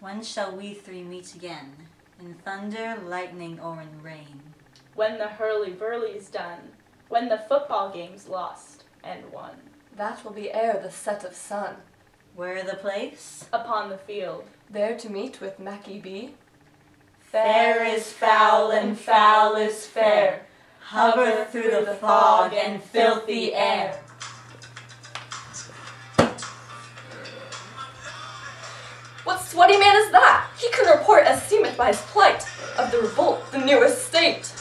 When shall we three meet again? In thunder, lightning, or in rain? When the hurly-burly's done, when the football game's lost and won. That will be ere the set of sun. Where the place? Upon the field. There to meet with Mackie B. Fair is foul and foul is fair. Hover through the fog and filthy air. What sweaty man is that? He can report as seemeth by his plight of the revolt, the new estate.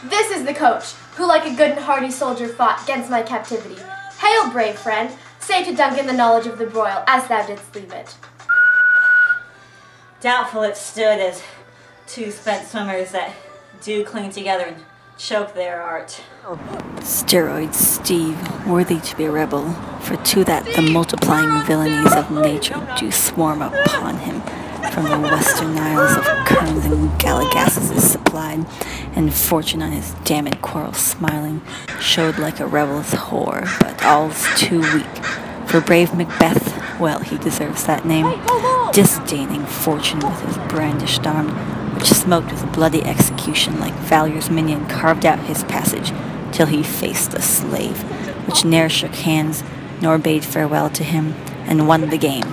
This is the coach, who like a good and hearty soldier fought against my captivity. Hail, brave friend, say to Duncan the knowledge of the broil, as thou didst leave it. Doubtful it stood as two spent swimmers that do cling together and choke their art. Steroids, Steve, worthy to be a rebel, for to that the multiplying villainies of nature do swarm upon him. From the western isles of Kerns and Galligasses is supplied, and fortune on his damned quarrel smiling, showed like a rebel's whore, but all's too weak. For brave MacBeth, well, he deserves that name, disdaining fortune with his brandished arm, which smoked with bloody execution like Valor's minion carved out his passage, till he faced the slave, which ne'er shook hands, nor bade farewell to him, and won the game.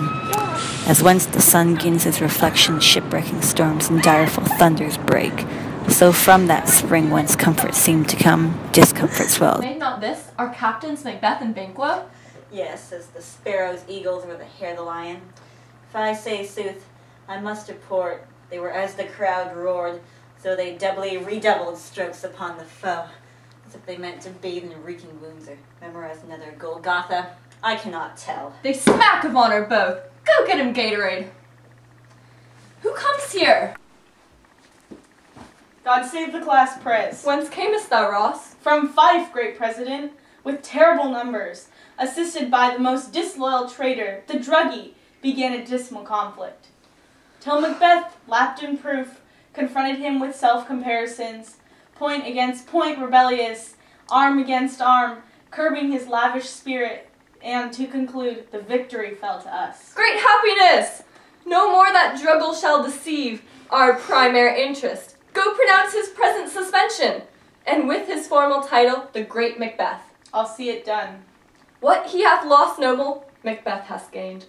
As whence the sun gains his reflection, shipwrecking storms and direful thunders break, so from that spring whence comfort seemed to come, discomfort swelled. Made not this our captains MacBeth and Banquo? Yes, as the sparrows, eagles, or the hare the lion. If I say sooth, I must report they were as the crowd roared, so they doubly redoubled strokes upon the foe, as if they meant to bathe in reeking wounds or memorize another Golgotha. I cannot tell. They smack of honor both. Go get him Gatorade. Who comes here? God save the class prez. Whence camest thou, Ross? From Fife, great president, with terrible numbers, assisted by the most disloyal traitor, the druggie, began a dismal conflict. Till MacBeth, lapped in proof, confronted him with self-comparisons, point against point rebellious, arm against arm, curbing his lavish spirit, and to conclude, the victory fell to us. Great happiness! No more that druggle shall deceive our primary interest. Go pronounce his present suspension, and with his formal title, the Great MacBeth. I'll see it done. What he hath lost, noble, MacBeth hath gained.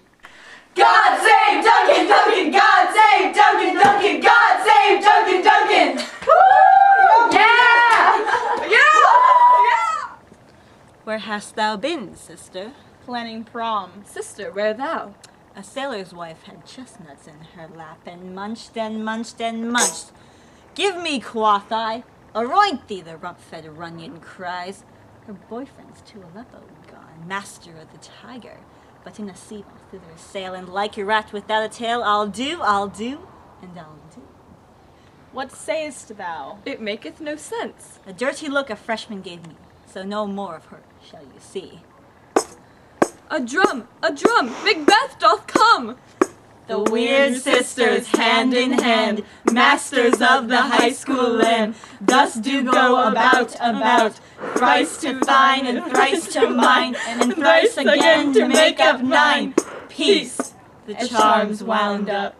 God save Duncan, Duncan! God save Duncan, Duncan! God save Duncan, Duncan! Woo! Yeah! Yeah! Where hast thou been, sister? Planning prom. Sister, where thou? A sailor's wife had chestnuts in her lap, and munched and munched and munched. Give me, quoth I, aroint thee, the rump-fed Runyon cries. Her boyfriend's to Aleppo gone, master of the Tiger, but in a sea I'll thither sail, and like a rat without a tail, I'll do, and I'll do. What sayest thou? It maketh no sense. A dirty look a freshman gave me, so no more of her shall you see. A drum! MacBeth doth come! The weird sisters, hand in hand, masters of the high school land, thus do go about, thrice to fine and thrice to mine, and thrice again to make up nine. Peace, the charms wound up.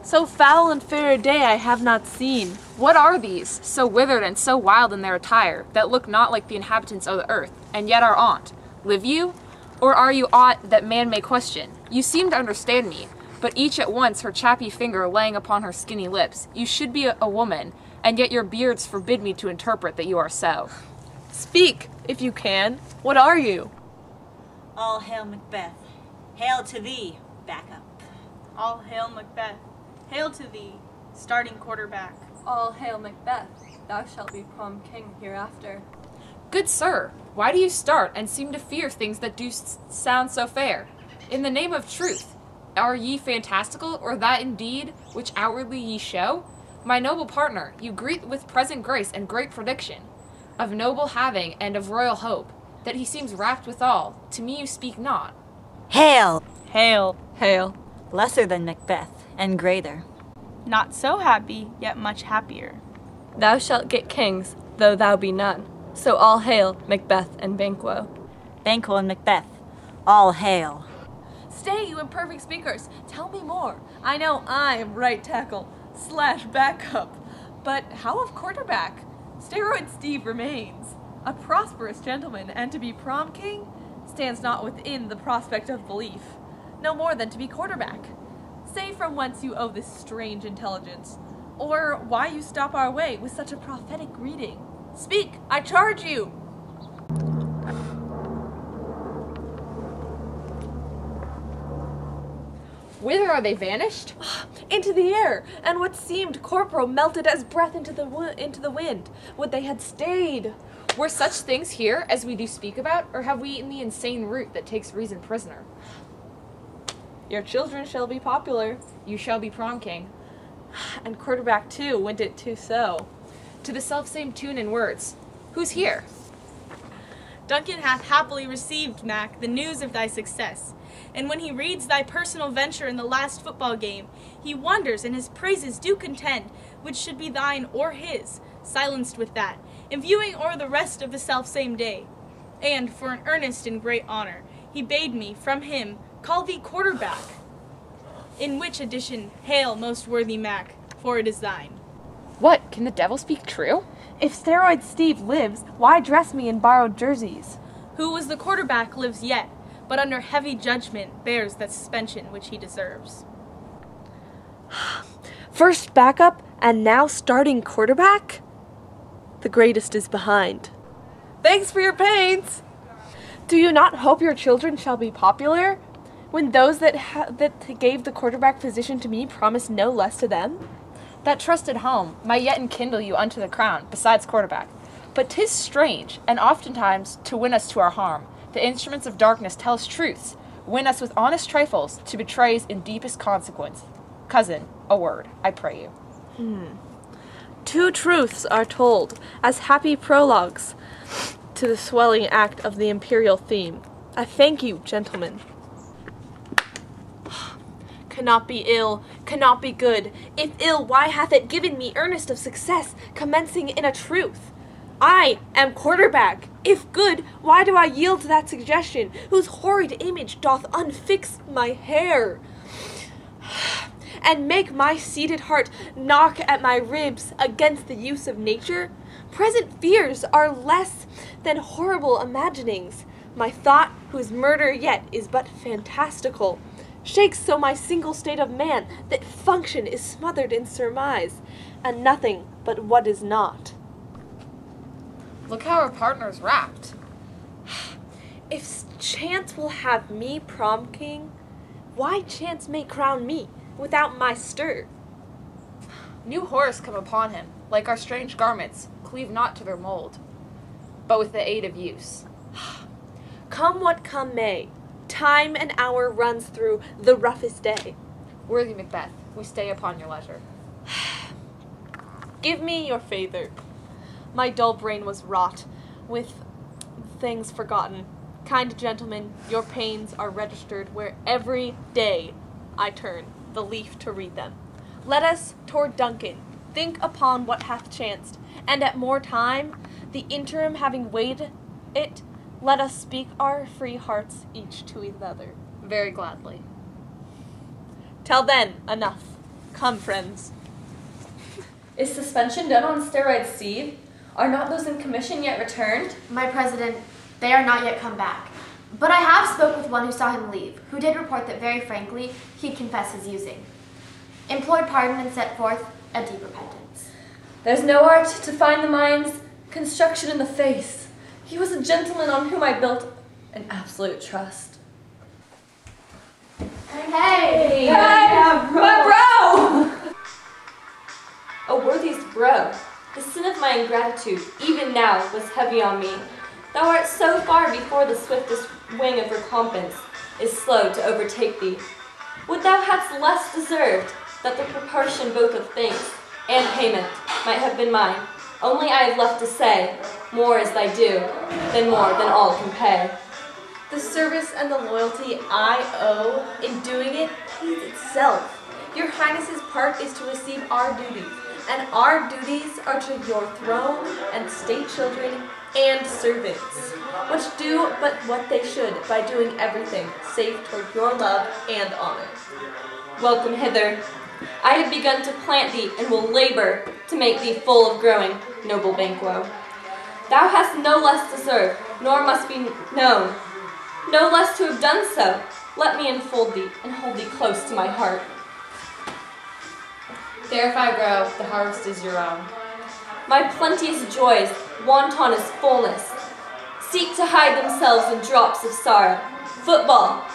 So foul and fair a day I have not seen. What are these, so withered and so wild in their attire, that look not like the inhabitants of the earth, and yet are aught? Live you? Or are you aught that man may question? You seem to understand me, but each at once her chappy finger laying upon her skinny lips, you should be a woman, and yet your beards forbid me to interpret that you are so. Speak, if you can. What are you? All hail MacBeth. Hail to thee, back up. All hail MacBeth. Hail to thee, starting quarterback. All hail MacBeth. Thou shalt be prom king hereafter. Good sir, why do you start and seem to fear things that do sound so fair? In the name of truth, are ye fantastical, or that indeed which outwardly ye show? My noble partner, you greet with present grace and great prediction, of noble having and of royal hope, that he seems rapt withal. To me you speak not. Hail! Hail. Hail. Lesser than MacBeth, and greater. Not so happy, yet much happier. Thou shalt get kings, though thou be none. So all hail Macbeth and Banquo. Banquo and Macbeth, all hail. Stay, you imperfect speakers. Tell me more. I know I am right tackle / backup. But how of quarterback? Steroid Steve remains a prosperous gentleman, and to be prom king stands not within the prospect of belief. No more than to be quarterback. Say from whence you owe this strange intelligence, or why you stop our way with such a prophetic greeting. Speak, I charge you! Whither are they vanished? Into the air, and what seemed corporal melted as breath into the wind. Would they had stayed! Were such things here as we do speak about, or have we eaten the insane root that takes reason prisoner? Your children shall be popular. You shall be prom king. And quarterback too, went it too so. To the self-same tune and words. Who's here? Duncan hath happily received, Mac, the news of thy success. And when he reads thy personal venture in the last football game, he wonders and his praises do contend, which should be thine or his, silenced with that, in viewing o'er the rest of the self-same day. And, for an earnest and great honor, he bade me, from him, call thee quarterback. In which addition, hail, most worthy Mac, for it is thine. What, can the devil speak true? If Steroid Steve lives, why dress me in borrowed jerseys? Who was the quarterback lives yet, but under heavy judgment bears that suspension which he deserves. First backup and now starting quarterback? The greatest is behind. Thanks for your pains! Do you not hope your children shall be popular, when those that gave the quarterback position to me promised no less to them? That trusted home might yet enkindle you unto the crown, besides quarterback. But 'tis strange, and oftentimes to win us to our harm, the instruments of darkness tell us truths, win us with honest trifles to betrays in deepest consequence. Cousin, a word, I pray you. Two truths are told as happy prologues to the swelling act of the imperial theme. I thank you, gentlemen. Cannot be ill, cannot be good. If ill, why hath it given me earnest of success, commencing in a truth? I am quarterback. If good, why do I yield to that suggestion, whose horrid image doth unfix my hair, and make my seated heart knock at my ribs against the use of nature? Present fears are less than horrible imaginings. My thought, whose murder yet is but fantastical, shakes so my single state of man, that function is smothered in surmise, and nothing but what is not. Look how our partner's wrapped. If chance will have me prom king, why chance may crown me without my stir? New horrors come upon him, like our strange garments, cleave not to their mold, but with the aid of use. Come what come may, time and hour runs through the roughest day. Worthy Macbeth, we stay upon your leisure. Give me your favor. My dull brain was wrought with things forgotten. Kind gentlemen, your pains are registered where every day I turn the leaf to read them. Let us, toward Duncan, think upon what hath chanced, and at more time, the interim having weighed it, let us speak our free hearts each to each other. Very gladly. Till then, enough. Come, friends. Is suspension done on Steroid Steve? Are not those in commission yet returned? My president, they are not yet come back. But I have spoke with one who saw him leave, who did report that very frankly he'd confess his using. Implored pardon and set forth a deep repentance. There's no art to find the mind's construction in the face. He was a gentleman on whom I built an absolute trust. Hey! My bro! A worthiest bro. The sin of my ingratitude, even now, was heavy on me. Thou art so far before the swiftest wing of recompense is slow to overtake thee. Would thou hadst less deserved, that the proportion both of thanks and payment might have been mine. Only I have left to say, more is thy due, than more than all can pay. The service and the loyalty I owe in doing it pays itself. Your Highness's part is to receive our duties, and our duties are to your throne and state children and servants, which do but what they should by doing everything save toward your love and honor. Welcome hither. I have begun to plant thee and will labor to make thee full of growing, noble Banquo. Thou hast no less to serve, nor must be known, no less to have done so. Let me enfold thee and hold thee close to my heart. There if I grow, the harvest is your own. My plenteous joys, wanton as fullness, seek to hide themselves in drops of sorrow. Football,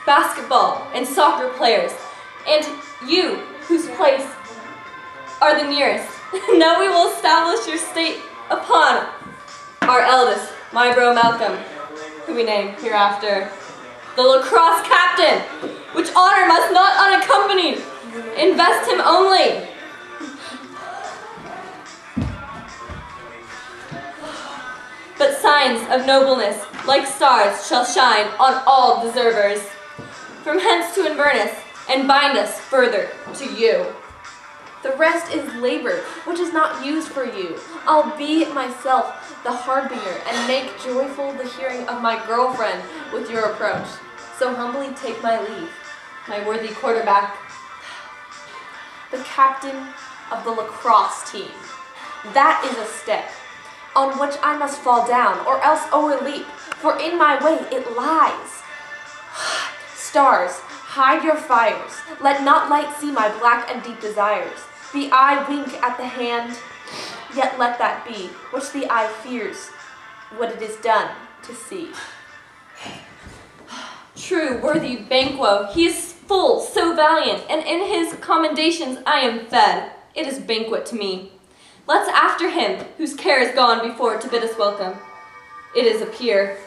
basketball, and soccer players, and you, whose place are the nearest. Now we will establish your state upon our eldest, my bro Malcolm, who we name hereafter the lacrosse captain, which honor must not unaccompanied invest him only. But signs of nobleness, like stars, shall shine on all deservers, from hence to Inverness, and bind us further to you. The rest is labor, which is not used for you. I'll be myself the harbinger, and make joyful the hearing of my girlfriend with your approach. So humbly take my leave, My worthy quarterback, the captain of the lacrosse team. That is a step on which I must fall down, or else o'erleap, for in my way it lies. Stars, hide your fires, let not light see my black and deep desires. The eye wink at the hand, yet let that be, which the eye fears, what it is done to see. true worthy Banquo, he is full, so valiant, and in his commendations I am fed. It is banquet to me. Let's after him, whose care is gone before to bid us welcome. It is a peer.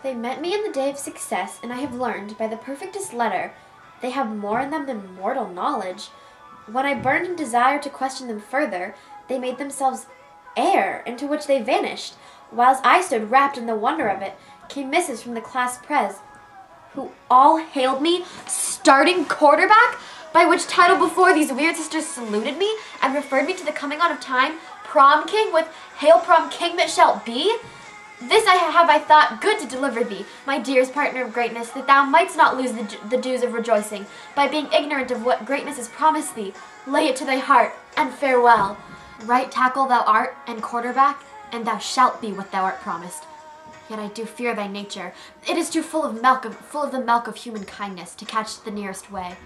They met me in the day of success, and I have learned, by the perfectest letter, they have more in them than mortal knowledge. When I burned in desire to question them further, they made themselves air, into which they vanished. Whilst I stood wrapped in the wonder of it, came misses from the class pres, who all hailed me starting quarterback, by which title before these weird sisters saluted me and referred me to the coming on of time, prom king with hail prom king that shalt be. This I thought good to deliver thee, my dearest partner of greatness, that thou mightst not lose the dues of rejoicing, by being ignorant of what greatness has promised thee. Lay it to thy heart, and farewell. Right tackle thou art, and quarterback, and thou shalt be what thou art promised. Yet I do fear thy nature. It is too full of the milk of human kindness, to catch the nearest way.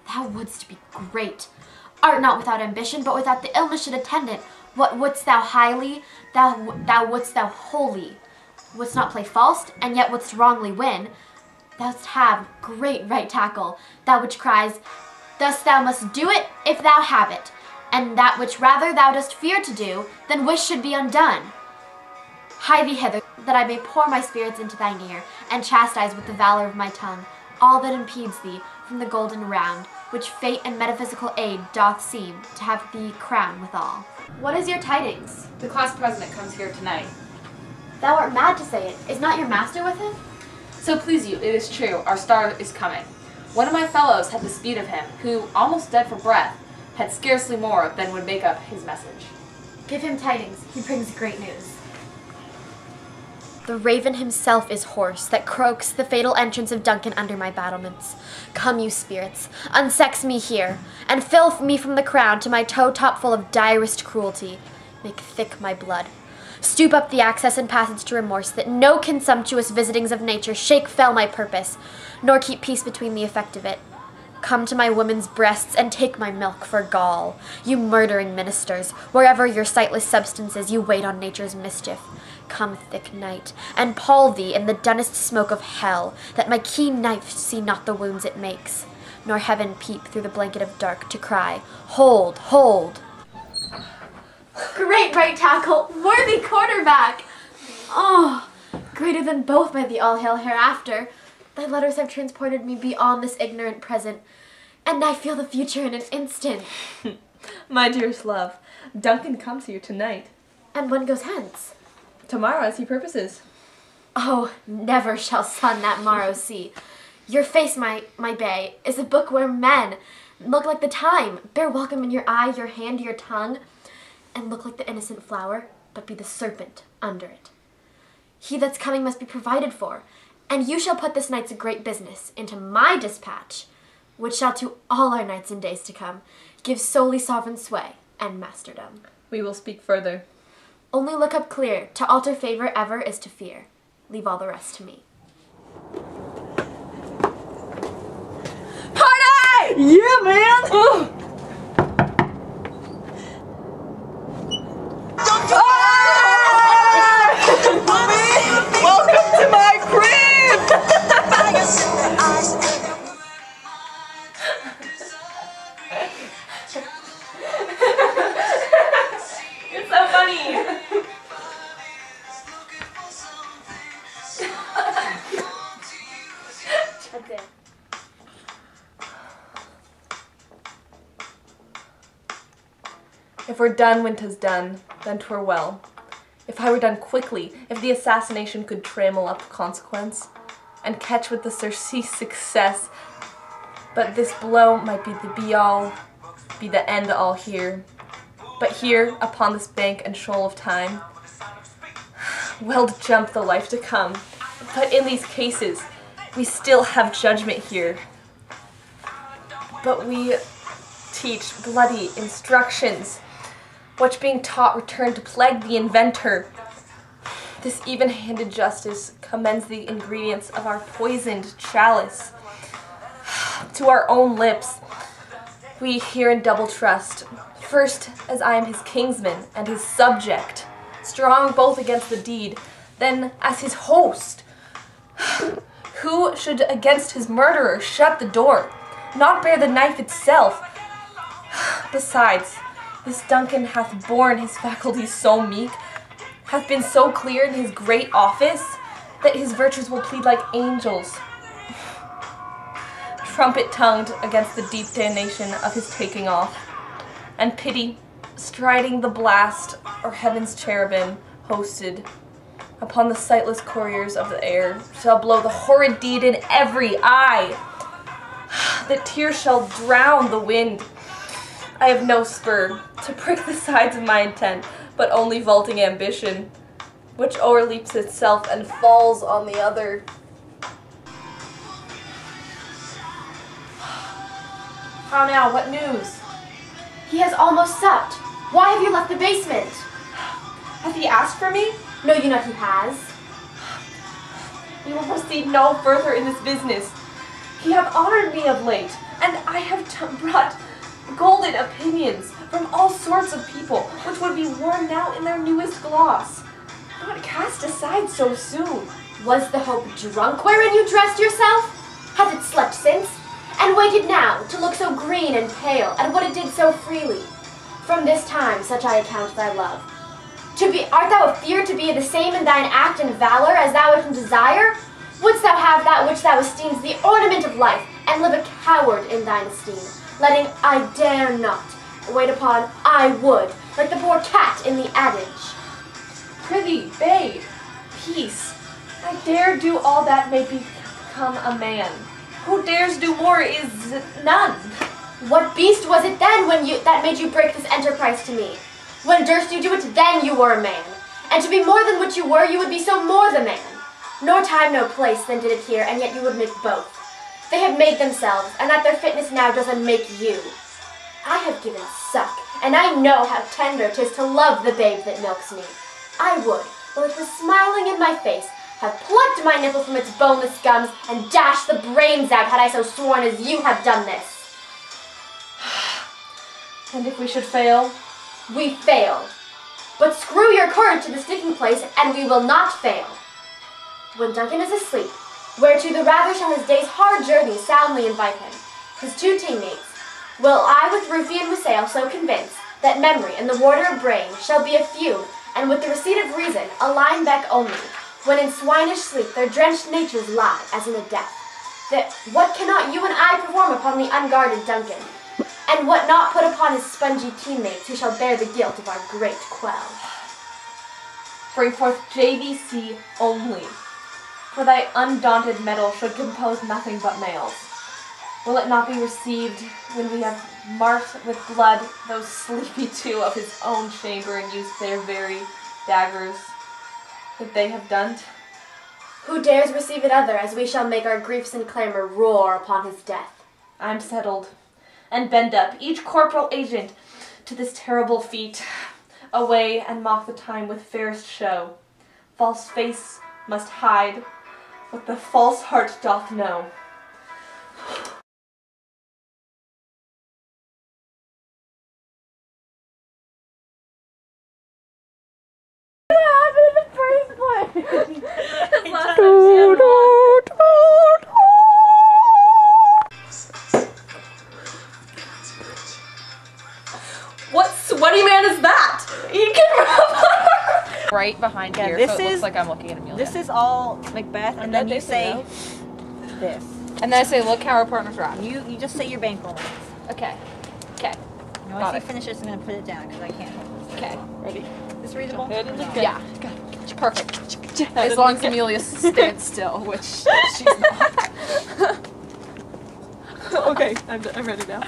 Thou wouldst be great. Art not without ambition, but without the illness should attend it. What wouldst thou highly, thou wouldst thou wholly. Wouldst not play false, and yet wouldst wrongly win. Thou'st have great right tackle, that which cries, thus thou must do it if thou have it, and that which rather thou dost fear to do, than wish should be undone. Hie thee hither, that I may pour my spirits into thine ear, and chastise with the valor of my tongue all that impedes thee from the golden round, which fate and metaphysical aid doth seem to have thee crown withal. What is your tidings? The class president comes here tonight. Thou art mad to say it. Is not your master with him? So please you, it is true, our star is coming. One of my fellows had the speed of him, who, almost dead for breath, had scarcely more than would make up his message. Give him tidings. He brings great news. The raven himself is hoarse, that croaks the fatal entrance of Duncan under my battlements. Come, you spirits, unsex me here, and fill me from the crown to my toe top full of direst cruelty. Make thick my blood. Stoop up the access and passage to remorse, that no consumptuous visitings of nature shake fell my purpose, nor keep peace between the effect of it. Come to my woman's breasts, and take my milk for gall. You murdering ministers, wherever your sightless substance is, you wait on nature's mischief. Come, thick night, and pall thee in the dunnest smoke of hell, that my keen knife see not the wounds it makes, nor heaven peep through the blanket of dark to cry, hold, hold. Great right tackle, worthy quarterback! Oh, greater than both by the all hail hereafter. Thy letters have transported me beyond this ignorant present, and I feel the future in an instant. My dearest love, Duncan comes here tonight. And when goes hence? Tomorrow, as he purposes. Oh, never shall sun that morrow see. Your face, my bay, is a book where men look like the time, bear welcome in your eye, your hand, your tongue, and look like the innocent flower. but be the serpent under it. He that's coming must be provided for, and you shall put this night's great business into my dispatch, which shall to all our nights and days to come give solely sovereign sway and masterdom. We will speak further. Only look up clear, to alter favor ever is to fear. Leave all the rest to me. Party! Yeah, man! Welcome to my crib! You're so funny. That's it. If we're done when 'tis done, then 'twere well. If I were done quickly, if the assassination could trammel up consequence, and catch with the surcease success, but this blow might be the be-all, be the end-all here. But here, upon this bank and shoal of time, well to jump the life to come. But in these cases, we still have judgment here. But we teach bloody instructions, which being taught return to plague the inventor. This even-handed justice commends the ingredients of our poisoned chalice to our own lips. We here in double trust, first as I am his kingsman and his subject, strong both against the deed, then as his host. Who should against his murderer shut the door, not bear the knife itself? Besides, this Duncan hath borne his faculties so meek, hath been so clear in his great office, that his virtues will plead like angels, trumpet-tongued against the deep damnation of his taking off, and pity, striding the blast, or heaven's cherubim, hosted, upon the sightless couriers of the air, shall blow the horrid deed in every eye, that tears shall drown the wind. I have no spur to prick the sides of my intent, but only vaulting ambition, which o'erleaps itself and falls on the other. How now? What news? He has almost supped. Why have you left the basement? Hath he asked for me? Know you not he has? We will proceed no further in this business. He hath honored me of late, and I have brought golden opinions from all sorts of people, which would be worn now in their newest gloss. Not cast aside so soon. Was the hope drunk wherein you dressed yourself? Hath it slept since? And waited now to look so green and pale, and what it did so freely? From this time such I account thy love. Art thou afeard to be the same in thine act and valor as thou art in desire? Wouldst thou have that which thou esteemest the ornament of life, and live a coward in thine esteem, letting I dare not wait upon I would, like the poor cat in the adage? Prithee, babe, peace. I dare do all that may become a man. Who dares do more is none. What beast was it then that made you break this enterprise to me? When durst you do it, then you were a man. And to be more than what you were, you would be so more the man. Nor time, no place, then did it here, and yet you would make both. They have made themselves, and that their fitness now doesn't make you. I have given suck, and I know how tender 'tis to love the babe that milks me. I would, while it was smiling in my face, have plucked my nipple from its boneless gums and dashed the brains out had I so sworn as you have done this. And if we should fail? We fail. But screw your courage to the sticking place, and we will not fail. When Duncan is asleep, whereto the rather shall his day's hard journey soundly invite him, his two teammates, will I with Rufie and Wassail so convince that memory and the water of brain shall be a few, and with the receipt of reason a line back only, when in swinish sleep their drenched natures lie as in a death. That what cannot you and I perform upon the unguarded Duncan, and what not put upon his spongy teammates who shall bear the guilt of our great quell? Bring forth JVC only, for thy undaunted mettle should compose nothing but males. Will it not be received when we have marked with blood those sleepy two of his own chamber and used their very daggers that they have done. Who dares receive it other, as we shall make our griefs and clamour roar upon his death. I'm settled, and bend up, each corporal agent, to this terrible feat. Away and mock the time with fairest show. False face must hide what the false heart doth know. What sweaty man is that? He can Right behind Yeah, here, this so it is- looks like I'm looking at Amelia. This is all Macbeth, and then you say this. And then I say, look how our partner's wrapped. You just say your bankroll names. Okay. Okay. And Got once it. you finish this, I'm going to put it down because I can't hold this. Okay. Ready? Is this readable? Yeah. Perfect. As long as Amelia stands still, which she's not. Okay, I'm ready now.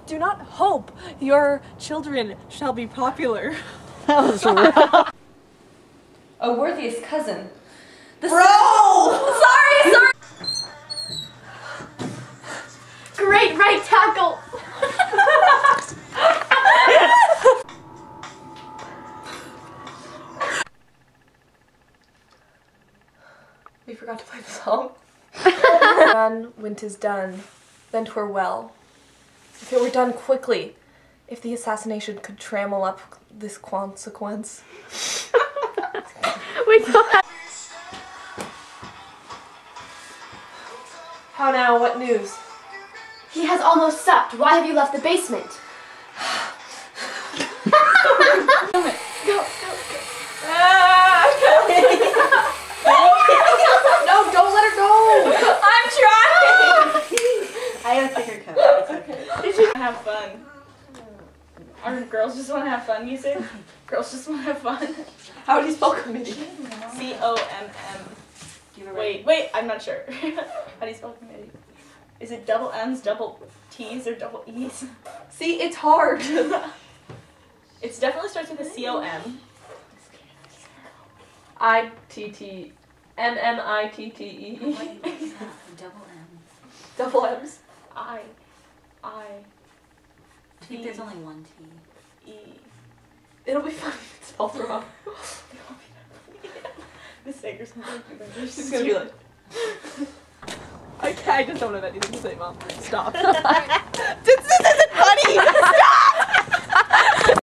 Do not hope your children shall be popular. That was rough. O worthiest cousin. Sorry! Great right tackle! We forgot to play the song. Done when 'tis done, then 'twere well. If it were done quickly, if the assassination could trammel up this consequence. We don't have How now, what news? He has almost supped. Why have you left the basement? No, don't let her go! I'm trying! I have a thicker coat. It's okay. Did you have fun? Our girls just want to have fun, you say? Girls just want to have fun. How do you spell committee? C-O-M-M. Wait, I'm not sure. How do you spell committee? Is it double M's, double T's, or double E's? See, it's hard. It definitely starts with a C-O-M. I-T-T-M-M-I-T-T-E. Double M. Double M's. I think there's only one T. E. It'll be fun if it's spelled wrong. Miss Sager's gonna be like, she's gonna be like, I just don't have anything to say, Mom. Stop.